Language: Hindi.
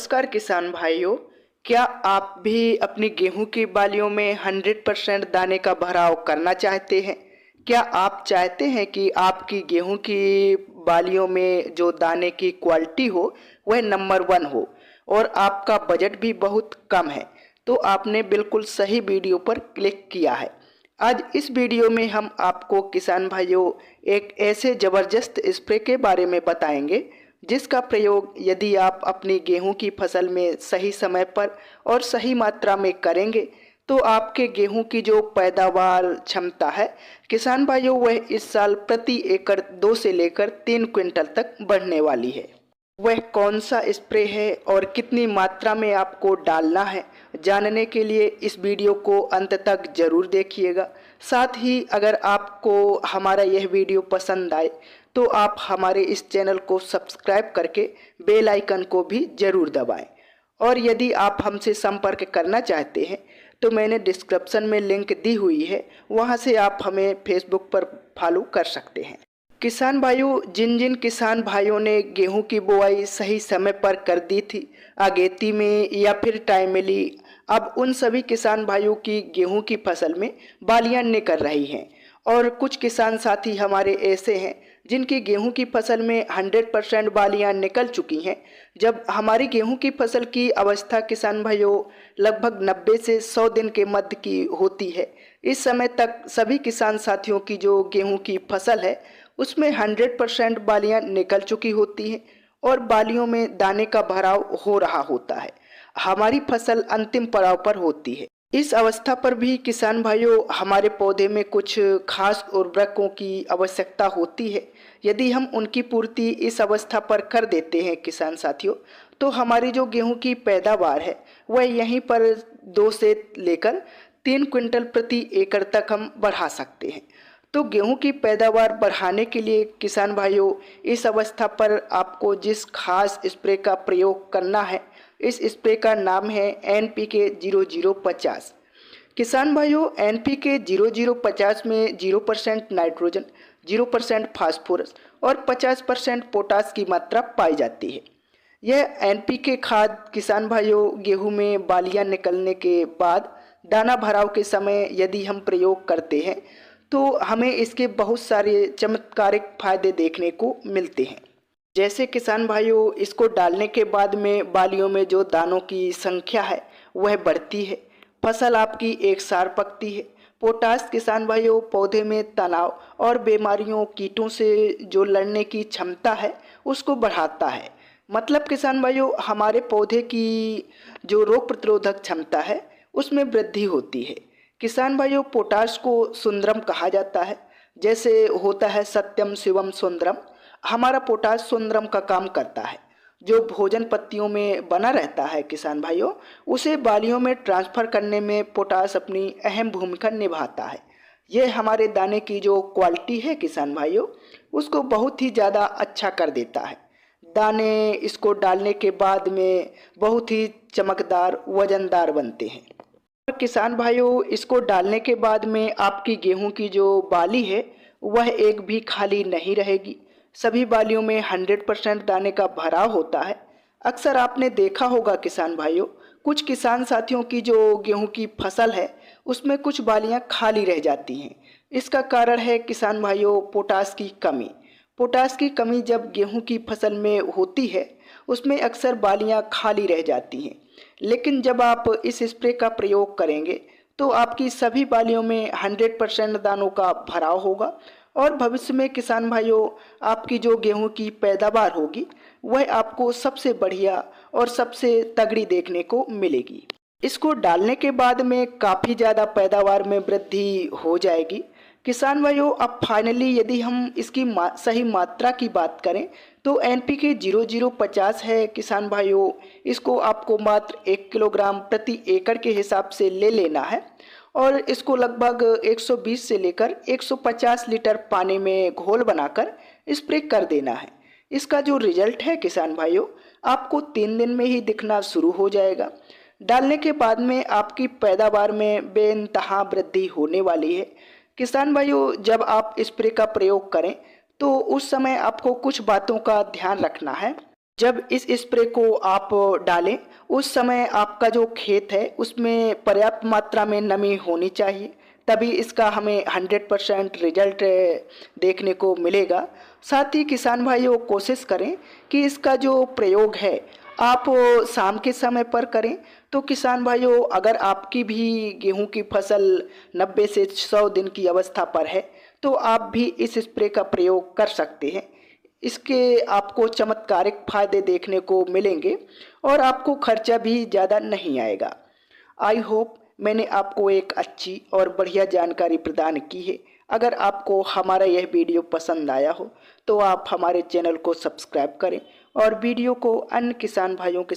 नमस्कार किसान भाइयों, क्या आप भी अपनी गेहूं की बालियों में 100% दाने का भराव करना चाहते हैं? क्या आप चाहते हैं कि आपकी गेहूं की बालियों में जो दाने की क्वालिटी हो वह नंबर 1 हो और आपका बजट भी बहुत कम है? तो आपने बिल्कुल सही वीडियो पर क्लिक किया है। आज इस वीडियो में हम आपको किसान भाइयों एक ऐसे ज़बरदस्त स्प्रे के बारे में बताएंगे जिसका प्रयोग यदि आप अपनी गेहूं की फसल में सही समय पर और सही मात्रा में करेंगे तो आपके गेहूं की जो पैदावार क्षमता है किसान भाइयों वह इस साल प्रति एकड़ 2 से लेकर 3 क्विंटल तक बढ़ने वाली है। वह कौन सा स्प्रे है और कितनी मात्रा में आपको डालना है, जानने के लिए इस वीडियो को अंत तक जरूर देखिएगा। साथ ही अगर आपको हमारा यह वीडियो पसंद आए तो आप हमारे इस चैनल को सब्सक्राइब करके बेल आइकन को भी जरूर दबाएं। और यदि आप हमसे संपर्क करना चाहते हैं तो मैंने डिस्क्रिप्शन में लिंक दी हुई है, वहां से आप हमें फेसबुक पर फॉलो कर सकते हैं। किसान भाइयों, जिन जिन किसान भाइयों ने गेहूं की बुआई सही समय पर कर दी थी, अगेती में या फिर टाइमली, अब उन सभी किसान भाइयों की गेहूं की फसल में बालियां निकल रही हैं। और कुछ किसान साथी हमारे ऐसे हैं जिनकी गेहूं की फसल में 100% बालियां निकल चुकी हैं। जब हमारी गेहूं की फसल की अवस्था किसान भाइयों लगभग 90 से 100 दिन के मध्य की होती है, इस समय तक सभी किसान साथियों की जो गेहूं की फसल है उसमें 100% बालियां निकल चुकी होती हैं और बालियों में दाने का भराव हो रहा होता है। हमारी फसल अंतिम पड़ाव पर होती है। इस अवस्था पर भी किसान भाइयों हमारे पौधे में कुछ खास उर्वरकों की आवश्यकता होती है। यदि हम उनकी पूर्ति इस अवस्था पर कर देते हैं किसान साथियों, तो हमारी जो गेहूं की पैदावार है वह यहीं पर 2 से लेकर 3 क्विंटल प्रति एकड़ तक हम बढ़ा सकते हैं। तो गेहूं की पैदावार बढ़ाने के लिए किसान भाइयों इस अवस्था पर आपको जिस खास स्प्रे का प्रयोग करना है, इस स्प्रे का नाम है NPK 0050। किसान भाइयों, NPK 0050 में 0% नाइट्रोजन, 0% फास्फोरस और 50% पोटास की मात्रा पाई जाती है। यह NPK खाद किसान भाइयों गेहूं में बालियां निकलने के बाद दाना भराव के समय यदि हम प्रयोग करते हैं तो हमें इसके बहुत सारे चमत्कारिक फायदे देखने को मिलते हैं। जैसे किसान भाइयों, इसको डालने के बाद में बालियों में जो दानों की संख्या है वह बढ़ती है, फसल आपकी एक सार पकती है। पोटास किसान भाइयों पौधे में तनाव और बीमारियों कीटों से जो लड़ने की क्षमता है उसको बढ़ाता है। मतलब किसान भाइयों हमारे पौधे की जो रोग प्रतिरोधक क्षमता है उसमें वृद्धि होती है। किसान भाइयों, पोटाश को सुंदरम कहा जाता है। जैसे होता है सत्यम शिवम सुंदरम, हमारा पोटाश सुंदरम का काम करता है। जो भोजन पत्तियों में बना रहता है किसान भाइयों, उसे बालियों में ट्रांसफर करने में पोटाश अपनी अहम भूमिका निभाता है। यह हमारे दाने की जो क्वालिटी है किसान भाइयों उसको बहुत ही ज़्यादा अच्छा कर देता है। दाने इसको डालने के बाद में बहुत ही चमकदार वजनदार बनते हैं। किसान भाइयों, इसको डालने के बाद में आपकी गेहूं की जो बाली है वह एक भी खाली नहीं रहेगी। सभी बालियों में 100% दाने का भराव होता है। अक्सर आपने देखा होगा किसान भाइयों, कुछ किसान साथियों की जो गेहूं की फसल है उसमें कुछ बालियां खाली रह जाती हैं। इसका कारण है किसान भाइयों पोटास की कमी। पोटास की कमी जब गेहूं की फसल में होती है उसमें अक्सर बालियां खाली रह जाती हैं। लेकिन जब आप इस स्प्रे का प्रयोग करेंगे तो आपकी सभी बालियों में 100% दानों का भराव होगा और भविष्य में किसान भाइयों आपकी जो गेहूं की पैदावार होगी वह आपको सबसे बढ़िया और सबसे तगड़ी देखने को मिलेगी। इसको डालने के बाद में काफ़ी ज़्यादा पैदावार में वृद्धि हो जाएगी। किसान भाइयों, अब फाइनली यदि हम इसकी सही मात्रा की बात करें तो NPK 0050 है किसान भाइयों, इसको आपको मात्र 1 किलोग्राम प्रति एकड़ के हिसाब से ले लेना है और इसको लगभग 120 से लेकर 150 लीटर पानी में घोल बनाकर स्प्रे कर देना है। इसका जो रिजल्ट है किसान भाइयों आपको 3 दिन में ही दिखना शुरू हो जाएगा। डालने के बाद में आपकी पैदावार में बेइंतहा वृद्धि होने वाली है। किसान भाइयों, जब आप स्प्रे का प्रयोग करें तो उस समय आपको कुछ बातों का ध्यान रखना है। जब इस स्प्रे को आप डालें उस समय आपका जो खेत है उसमें पर्याप्त मात्रा में नमी होनी चाहिए, तभी इसका हमें 100% रिजल्ट देखने को मिलेगा। साथ ही किसान भाइयों कोशिश करें कि इसका जो प्रयोग है आप शाम के समय पर करें। तो किसान भाइयों अगर आपकी भी गेहूं की फसल 90 से 100 दिन की अवस्था पर है तो आप भी इस स्प्रे का प्रयोग कर सकते हैं। इसके आपको चमत्कारिक फायदे देखने को मिलेंगे और आपको खर्चा भी ज़्यादा नहीं आएगा। आई होप मैंने आपको एक अच्छी और बढ़िया जानकारी प्रदान की है। अगर आपको हमारा यह वीडियो पसंद आया हो तो आप हमारे चैनल को सब्सक्राइब करें और वीडियो को अन्य किसान भाइयों के